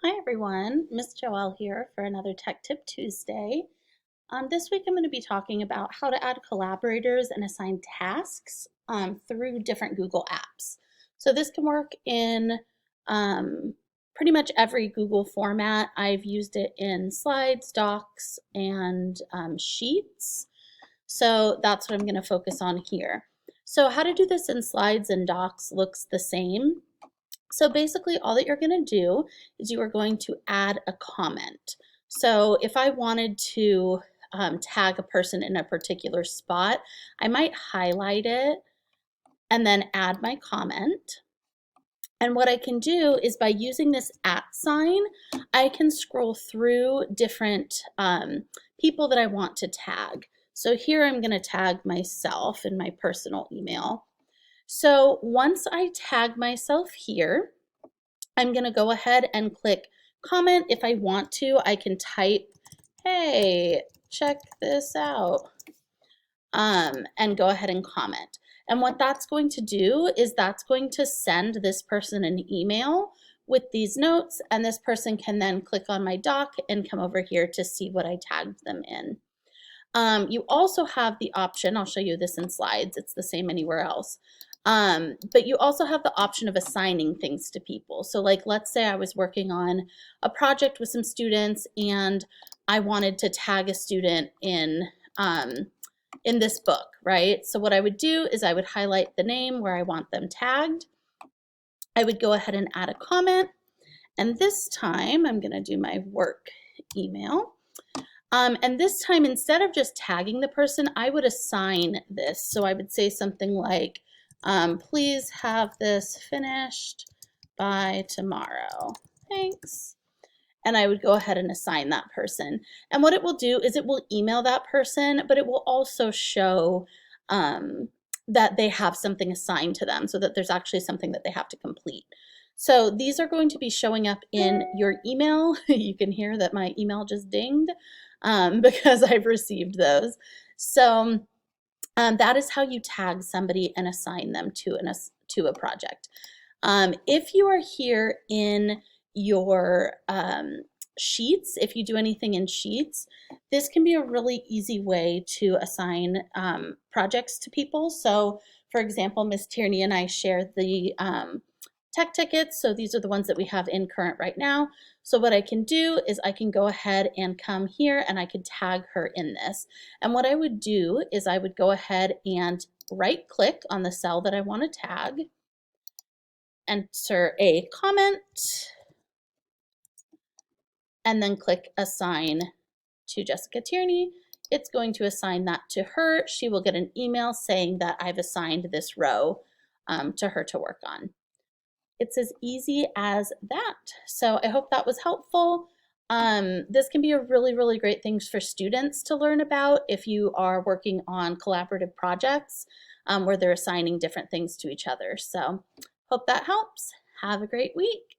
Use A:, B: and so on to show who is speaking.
A: Hi everyone, Miss Joelle here for another Tech Tip Tuesday. This week I'm going to be talking about how to add collaborators and assign tasks through different Google apps. So this can work in pretty much every Google format. I've used it in slides, docs, and sheets. So that's what I'm going to focus on here. So how to do this in slides and docs looks the same. So basically all that you're going to do is you are going to add a comment. So if I wanted to tag a person in a particular spot, I might highlight it and then add my comment. And what I can do is by using this @ sign, I can scroll through different people that I want to tag. So here I'm going to tag myself in my personal email. So once I tag myself here, I'm going to go ahead and click comment. If I want to, I can type, hey, check this out, and go ahead and comment. And what that's going to do is that's going to send this person an email with these notes, and this person can then click on my doc and come over here to see what I tagged them in. You also have the option, I'll show you this in slides, it's the same anywhere else, but you also have the option of assigning things to people. So like, let's say I was working on a project with some students and I wanted to tag a student in this book, right? So what I would do is I would highlight the name where I want them tagged. I would go ahead and add a comment. And this time I'm gonna do my work email. And this time, instead of just tagging the person, I would assign this. So I would say something like, please have this finished by tomorrow. Thanks. And I would go ahead and assign that person. And what it will do is it will email that person, but it will also show that they have something assigned to them so that there's actually something that they have to complete. So these are going to be showing up in your email. You can hear that my email just dinged because I've received those. So that is how you tag somebody and assign them to a project. If you are here in your sheets, if you do anything in sheets, this can be a really easy way to assign projects to people. So for example, Miss Tierney and I share the tech tickets. So these are the ones that we have in current right now. So what I can do is I can go ahead and come here and I could tag her in this. And what I would do is I would go ahead and right click on the cell that I want to tag, enter a comment, and then click assign to Jessica Tierney. It's going to assign that to her. She will get an email saying that I've assigned this row to her to work on. It's as easy as that. So I hope that was helpful. This can be a really great thing for students to learn about if you are working on collaborative projects where they're assigning different things to each other. So hope that helps. Have a great week.